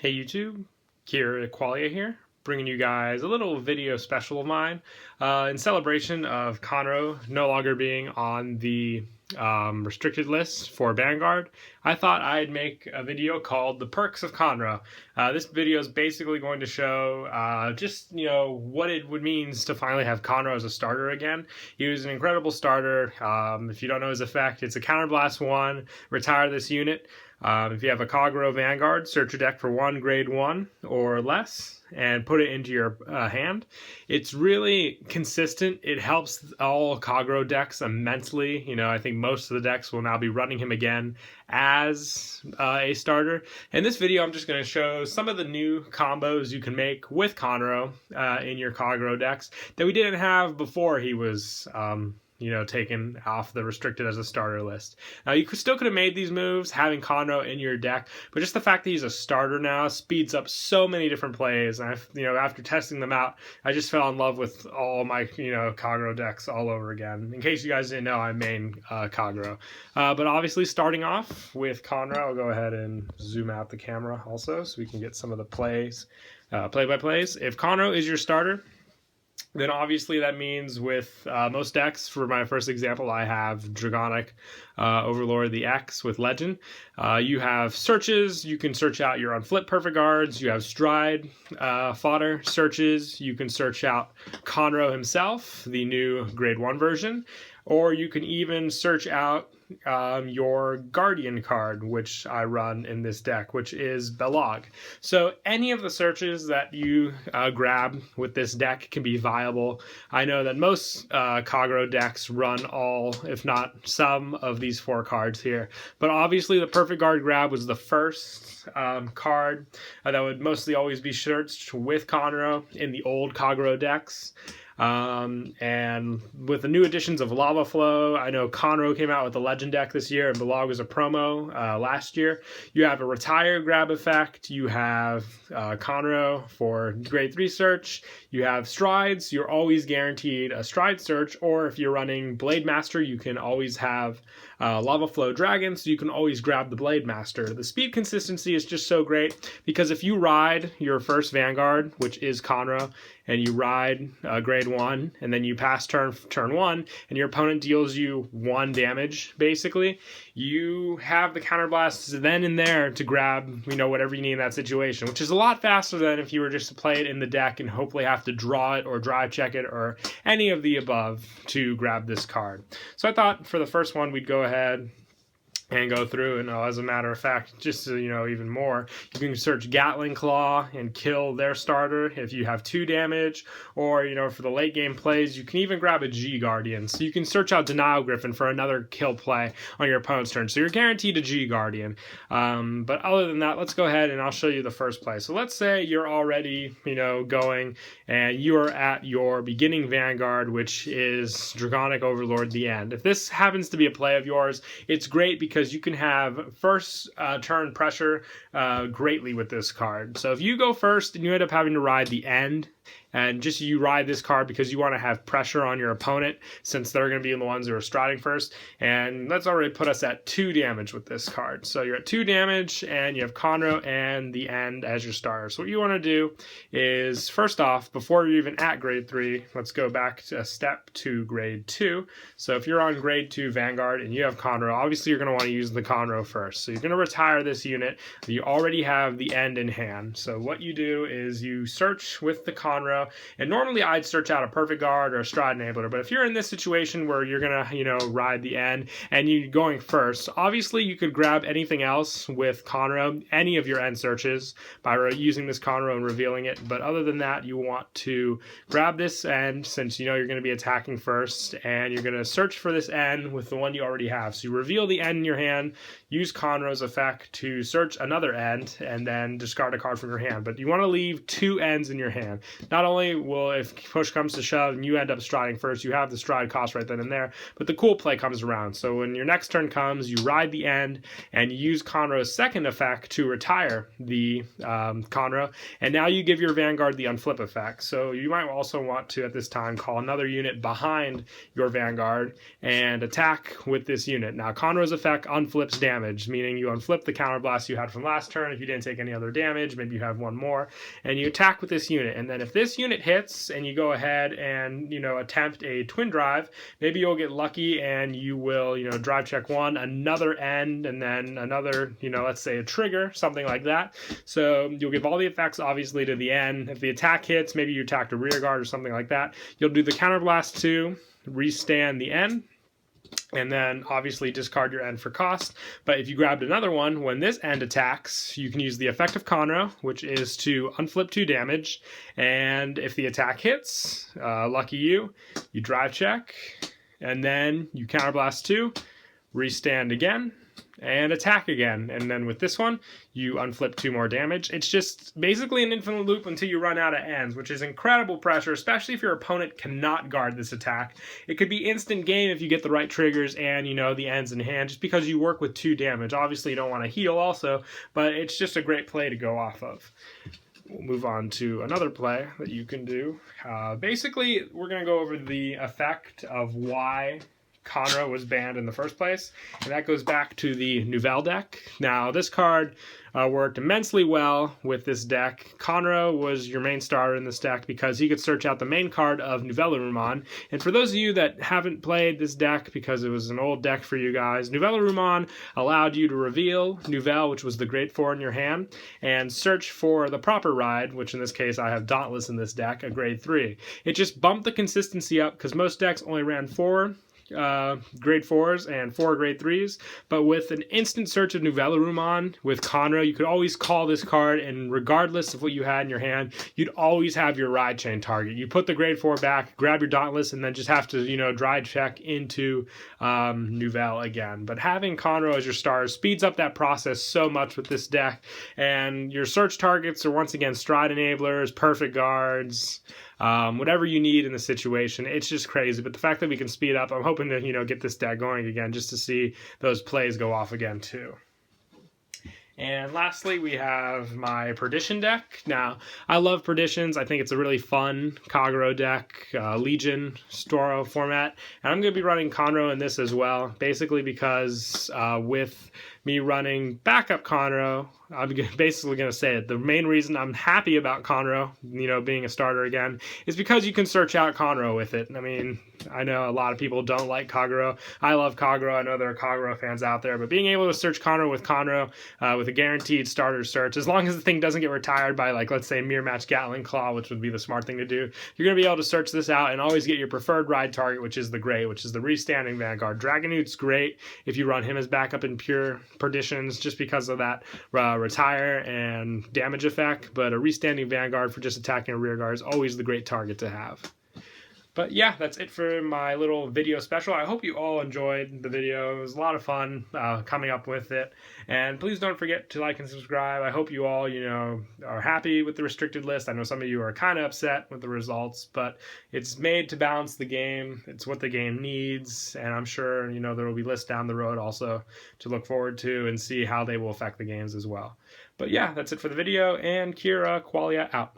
Hey YouTube, Kiraqualia here, bringing you guys a little video special of mine in celebration of Conroe no longer being on the restricted list for Vanguard. I thought I'd make a video called The Perks of Conroe. This video is basically going to show just, what it would mean to finally have Conroe as a starter again. He was an incredible starter. If you don't know his effect, it's a Counterblast 1, retire this unit. If you have a Conroe Vanguard, search your deck for one grade 1 or less and put it into your hand. It's really consistent. It helps all Conroe decks immensely. I think most of the decks will now be running him again as a starter. In this video, I'm just going to show some of the new combos you can make with Conroe in your Conroe decks that we didn't have before he was taken off the restricted as a starter list. Now, you still could have made these moves having Conroe in your deck, but just the fact that he's a starter now speeds up so many different plays. And after testing them out, I just fell in love with all my Conroe decks all over again. In case you guys didn't know, I main Conroe. But obviously, starting off with Conroe, I'll go ahead and zoom out the camera also so we can get some of the plays, play-by-plays. If Conroe is your starter, then obviously that means with most decks, for my first example, I have Dragonic Overlord the X with Legend. You have searches, you can search out your unflip perfect guards, you have Stride fodder searches, you can search out Conroe himself, the new grade 1 version, or you can even search out your Guardian card, which I run in this deck, which is Belog. So any of the searches that you grab with this deck can be viable. I know that most Conroe decks run all, if not some, of these 4 cards here. But obviously the Perfect Guard grab was the first card that would mostly always be searched with Conroe in the old Conroe decks. And with the new additions of Lava Flow, I know Conroe came out with a Legend deck this year, and Belog was a promo last year. You have a Retire grab effect. You have Conroe for grade 3 search. You have Strides. You're always guaranteed a Stride search, or if you're running Blade Master, you can always have Lava Flow Dragon, so you can always grab the Blade Master. The speed consistency is just so great, because if you ride your first Vanguard, which is Conroe, and you ride grade 1, and then you pass turn 1, and your opponent deals you 1 damage, basically, you have the Counterblasts then and there to grab, whatever you need in that situation, which is a lot faster than if you were just to play it in the deck and hopefully have to draw it or drive check it or any of the above to grab this card. So I thought for the first one, we'd go ahead and go through, and as a matter of fact, just so even more, you can search Gatling Claw and kill their starter if you have 2 damage, or for the late game plays, you can even grab a G Guardian, so you can search out Denial Griffin for another kill play on your opponent's turn, so you're guaranteed a G Guardian. But other than that, let's go ahead and I'll show you the first play. So let's say you're already going and you're at your beginning Vanguard, which is Dragonic Overlord the End. If this happens to be a play of yours, it's great because you can have first turn pressure greatly with this card. So if you go first and you end up having to ride the End, and just you ride this card because you want to have pressure on your opponent, since they're going to be the ones who are striding first. And that's already put us at 2 damage with this card. So you're at 2 damage, and you have Conroe and the End as your starter. So what you want to do is, first off, before you're even at grade 3, let's go back a step to grade 2. So if you're on grade 2 Vanguard and you have Conroe, obviously you're going to want to use the Conroe first. So you're going to retire this unit. You already have the End in hand. So what you do is you search with the Conroe. And normally I'd search out a Perfect Guard or a Stride Enabler, but if you're in this situation where you're gonna, ride the End and you're going first, obviously you could grab anything else with Conroe, any of your End searches, by using this Conroe and revealing it. But other than that, you want to grab this End, since you're going to be attacking first, and you're going to search for this End with the one you already have. So you reveal the End in your hand, use Conroe's effect to search another End, and then discard a card from your hand. But you want to leave 2 Ends in your hand. not only will, if push comes to shove and you end up striding first, you have the stride cost right then and there, but the cool play comes around. So when your next turn comes, you ride the end and you use Conroe's second effect to retire the Conroe, and now you give your Vanguard the unflip effect. So you might also want to, at this time, call another unit behind your Vanguard and attack with this unit. Now, Conroe's effect unflips damage, meaning you unflip the counterblast you had from last turn if you didn't take any other damage, maybe you have one more, and you attack with this unit. And then if this unit hits and you go ahead and, attempt a twin drive, maybe you'll get lucky and you will, drive check one, another end, and then another, let's say a trigger, something like that. So you'll give all the effects, obviously, to the end. If the attack hits, maybe you attack a rear guard or something like that. You'll do the counterblast 2, restand the end, and then obviously discard your end for cost. But if you grabbed another one, when this end attacks, you can use the effect of Conroe, which is to unflip 2 damage. And if the attack hits, lucky you drive check, and then you counterblast 2, restand again, and attack again. And then with this one, you unflip 2 more damage. It's just basically an infinite loop until you run out of ends, which is incredible pressure, especially if your opponent cannot guard this attack. It could be instant game if you get the right triggers and, the ends in hand, just because you work with 2 damage. Obviously, you don't want to heal also, but it's just a great play to go off of. We'll move on to another play that you can do. Basically, we're going to go over the effect of why Conroe was banned in the first place, and that goes back to the Nouvelle deck. Now, this card worked immensely well with this deck. Conroe was your main starter in this deck because he could search out the main card of Nouvelle Rumon. And for those of you that haven't played this deck because it was an old deck for you guys, Nouvelle Rumon allowed you to reveal Nouvelle, which was the grade 4 in your hand, and search for the proper ride, which in this case I have Dauntless in this deck, a grade 3. It just bumped the consistency up because most decks only ran 4 grade 4s and 4 grade 3s, but with an instant search of Nouvelle Rumon with Conroe, you could always call this card, and regardless of what you had in your hand, you'd always have your ride chain target. You put the grade 4 back, grab your Dauntless, and then just have to, drive check into Nouvelle again. But having Conroe as your starter speeds up that process so much with this deck, and your search targets are once again stride enablers, perfect guards, whatever you need in the situation. It's just crazy. But the fact that we can speed up, I'm hoping to, get this deck going again just to see those plays go off again too. And lastly, we have my Perdition deck. Now, I love Perditions. I think it's a really fun Kagero deck, Legion, Storo format. And I'm going to be running Conroe in this as well, basically because with me running backup Conroe, I'm basically going to say it. The main reason I'm happy about Conroe, being a starter again, is because you can search out Conroe with it. I mean, I know a lot of people don't like Kagero. I love Kagero. I know there are Kagero fans out there, but being able to search Conroe with a guaranteed starter search, as long as the thing doesn't get retired by, let's say Mirror Match Gatling Claw, which would be the smart thing to do, you're going to be able to search this out and always get your preferred ride target, which is the gray, which is the restanding Vanguard. Dragonute's great if you run him as backup in pure Perditions, just because of that retire and damage effect, but a restanding Vanguard for just attacking a rear guard is always the great target to have. But yeah, that's it for my little video special. I hope you all enjoyed the video. It was a lot of fun coming up with it. And please don't forget to like and subscribe. I hope you all, are happy with the restricted list. I know some of you are kind of upset with the results, but it's made to balance the game. It's what the game needs. And I'm sure, there will be lists down the road also to look forward to and see how they will affect the games as well. But yeah, that's it for the video, and Kiraqualia2 out.